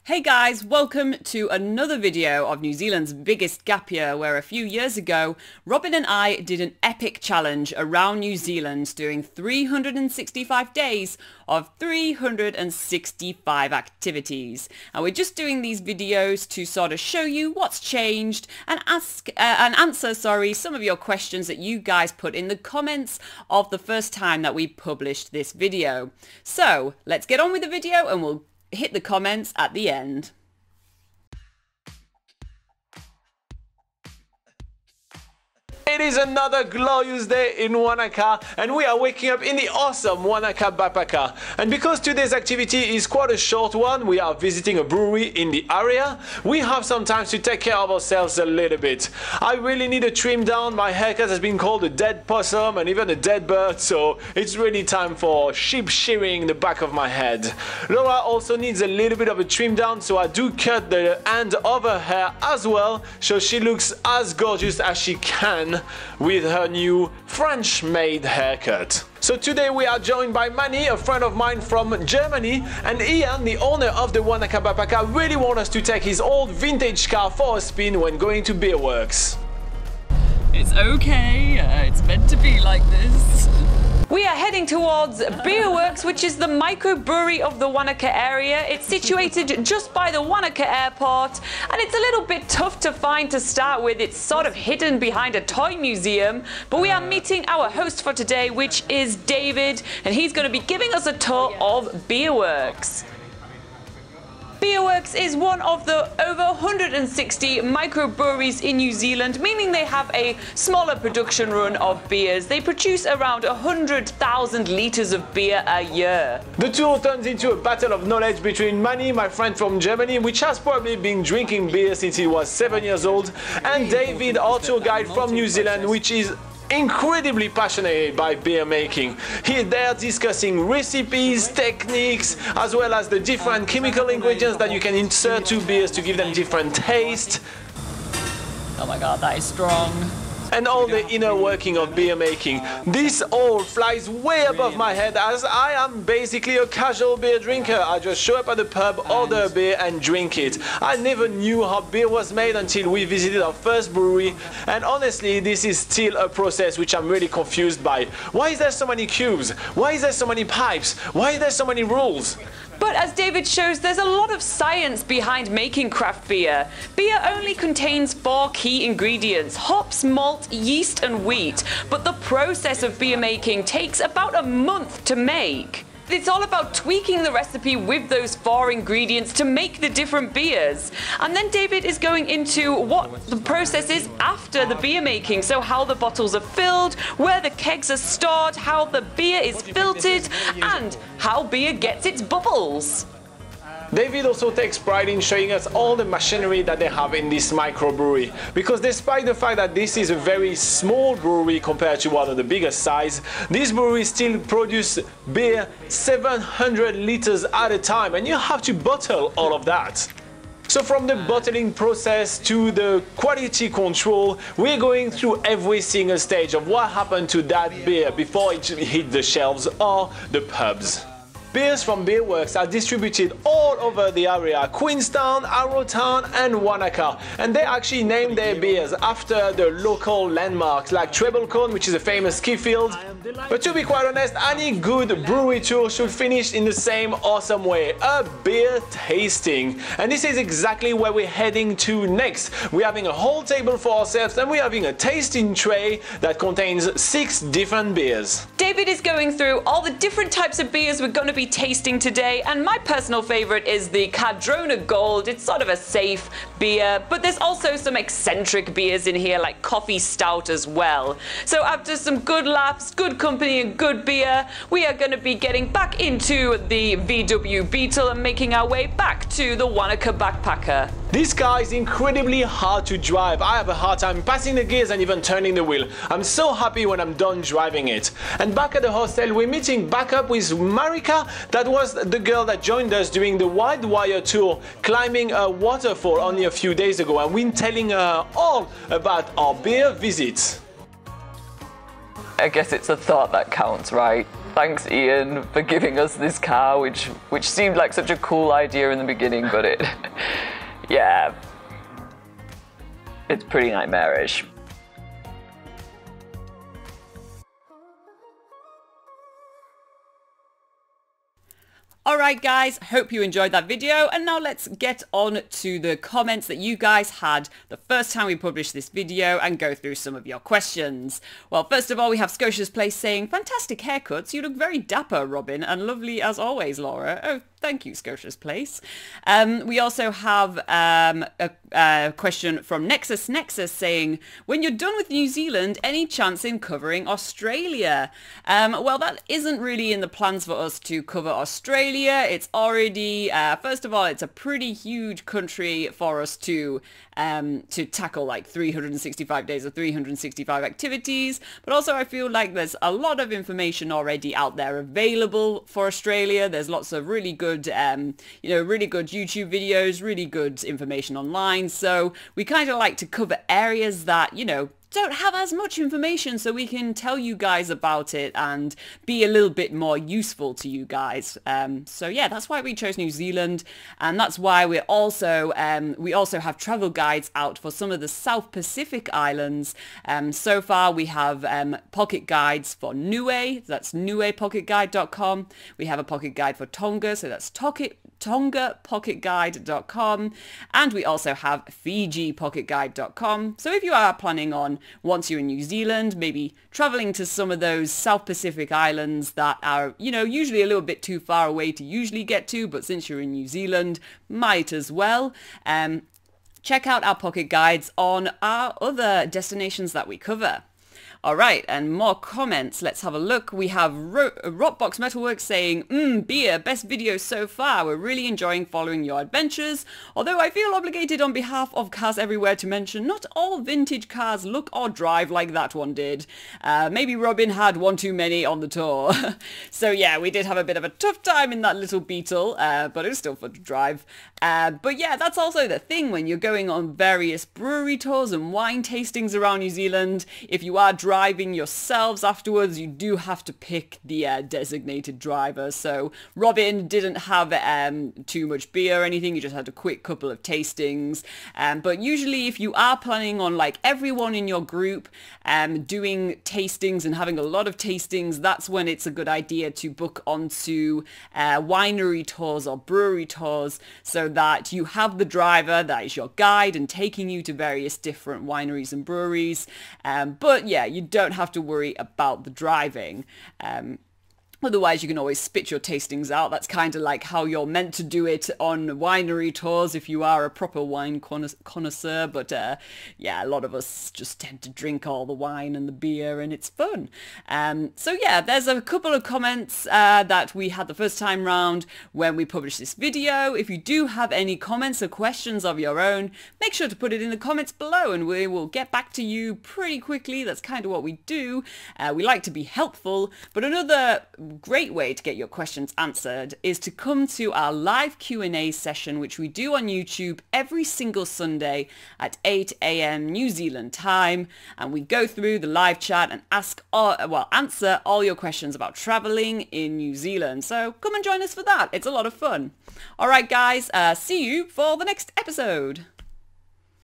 Hey guys, welcome to another video of New Zealand's biggest gap year, where a few years ago, Robin and I did an epic challenge around New Zealand doing 365 days of 365 activities. And we're just doing these videos to sort of show you what's changed and answer some of your questions that you guys put in the comments of the first time that we published this video. So let's get on with the video and we'll hit the comments at the end. It is another glorious day in Wanaka, and we are waking up in the awesome Wanaka backpacker. And because today's activity is quite a short one, we are visiting a brewery in the area, we have some time to take care of ourselves a little bit. I really need a trim down. My haircut has been called a dead possum and even a dead bird, so it's really time for sheep shearing the back of my head. Laura also needs a little bit of a trim down, so I do cut the end of her hair as well, so she looks as gorgeous as she can with her new French-made haircut. So today we are joined by Manny, a friend of mine from Germany, and Ian, the owner of the Wanaka backpacker, really wants us to take his old vintage car for a spin when going to Beerworks. It's okay, it's meant to be like this. We are heading towards Beerworks, which is the microbrewery of the Wanaka area. It's situated just by the Wanaka airport, and it's a little bit tough to find to start with. It's sort of hidden behind a toy museum, but we are meeting our host for today, which is David, and he's going to be giving us a tour of Beerworks. Beerworks is one of the over 160 microbreweries in New Zealand, meaning they have a smaller production run of beers. They produce around 100,000 litres of beer a year. The tour turns into a battle of knowledge between Manny, my friend from Germany, which has probably been drinking beer since he was 7 years old, and David, our tour guide from New Zealand, which is incredibly passionate by beer making. They're discussing recipes, techniques, as well as the different chemical ingredients that you can insert to beers to give them different taste. Oh my god, that is strong. And all the inner working of beer making. This all flies way above my head, as I am basically a casual beer drinker. I just show up at the pub, order a beer and drink it. I never knew how beer was made until we visited our first brewery, and honestly this is still a process which I'm really confused by. Why is there so many cubes? Why is there so many pipes? Why is there so many rules? But as David shows, there's a lot of science behind making craft beer. Beer only contains 4 key ingredients: hops, malt, yeast and wheat. But the process of beer making takes about a month to make. It's all about tweaking the recipe with those 4 ingredients to make the different beers. And then David is going into what the process is after the beer making. So how the bottles are filled, where the kegs are stored, how the beer is filtered, and how beer gets its bubbles. David also takes pride in showing us all the machinery that they have in this microbrewery, because despite the fact that this is a very small brewery compared to one of the biggest size, this brewery still produces beer 700 liters at a time, and you have to bottle all of that. So from the bottling process to the quality control, we're going through every single stage of what happened to that beer before it hit the shelves or the pubs. Beers from Beerworks are distributed all over the area: Queenstown, Arrowtown and Wanaka, and they actually named their beers after the local landmarks like Treble Cone, which is a famous ski field. But to be quite honest, any good brewery tour should finish in the same awesome way: a beer tasting. And this is exactly where we're heading to next. We're having a whole table for ourselves, and we're having a tasting tray that contains 6 different beers. David is going through all the different types of beers we're going to be tasting today, and my personal favorite is the Cardrona Gold. It's sort of a safe beer, but there's also some eccentric beers in here like Coffee Stout as well. So after some good laughs, good company and good beer, we are going to be getting back into the VW Beetle and making our way back to the Wanaka backpacker. This car is incredibly hard to drive. I have a hard time passing the gears and even turning the wheel. I'm so happy when I'm done driving it. And back at the hostel, we're meeting back up with Marika. That was the girl that joined us during the Wide Wire tour, climbing a waterfall only a few days ago, and we're telling her all about our beer visits. I guess it's a thought that counts, right? Thanks, Ian, for giving us this car, which seemed like such a cool idea in the beginning, but yeah, it's pretty nightmarish. Alright guys, hope you enjoyed that video, and now let's get on to the comments that you guys had the first time we published this video and go through some of your questions. Well, first of all, we have Scotia's Place saying, fantastic haircuts, you look very dapper, Robin, and lovely as always, Laura. Oh, thank you, Scotia's Place. We also have a question from Nexus saying, when you're done with New Zealand, any chance in covering Australia? Well, that isn't really in the plans for us to cover Australia. It's already, first of all, it's a pretty huge country for us to tackle, like 365 days of 365 activities. But also I feel like there's a lot of information already out there available for Australia. There's lots of really good, really good YouTube videos, really good information online. So we kind of like to cover areas that, don't have as much information, so we can tell you guys about it and be a little bit more useful to you guys. So yeah, that's why we chose New Zealand, and that's why we also have travel guides out for some of the South Pacific islands. So far we have pocket guides for Niue, that's niuepocketguide.com. We have a pocket guide for Tonga, so that's tongapocketguide.com, and we also have fijipocketguide.com. So if you are planning on, once you're in New Zealand, maybe traveling to some of those South Pacific islands that are, usually a little bit too far away to usually get to, but since you're in New Zealand, might as well, check out our pocket guides on our other destinations that we cover. Alright, and more comments. Let's have a look. We have Rockbox Metalworks saying, beer, best video so far. We're really enjoying following your adventures. Although I feel obligated on behalf of Cars Everywhere to mention not all vintage cars look or drive like that one did. Maybe Robin had one too many on the tour. So yeah, we did have a bit of a tough time in that little Beetle, but it was still fun to drive. But yeah, that's also the thing when you're going on various brewery tours and wine tastings around New Zealand. If you are driving yourselves afterwards, you do have to pick the designated driver. So Robin didn't have too much beer or anything, you just had a quick couple of tastings. But usually if you are planning on like everyone in your group doing tastings and having a lot of tastings, that's when it's a good idea to book onto winery tours or brewery tours, so that you have the driver that is your guide and taking you to various different wineries and breweries. But yeah, you don't have to worry about the driving. Otherwise, you can always spit your tastings out. That's kind of like how you're meant to do it on winery tours if you are a proper wine connoisseur. But yeah, a lot of us just tend to drink all the wine and the beer, and it's fun. So yeah, there's a couple of comments that we had the first time round when we published this video. If you do have any comments or questions of your own, make sure to put it in the comments below and we will get back to you pretty quickly. That's kind of what we do. We like to be helpful, but another great way to get your questions answered is to come to our live Q&A session, which we do on YouTube every single Sunday at 8 AM New Zealand time, and we go through the live chat and answer all your questions about traveling in New Zealand. So come and join us for that. It's a lot of fun. All right, guys, see you for the next episode.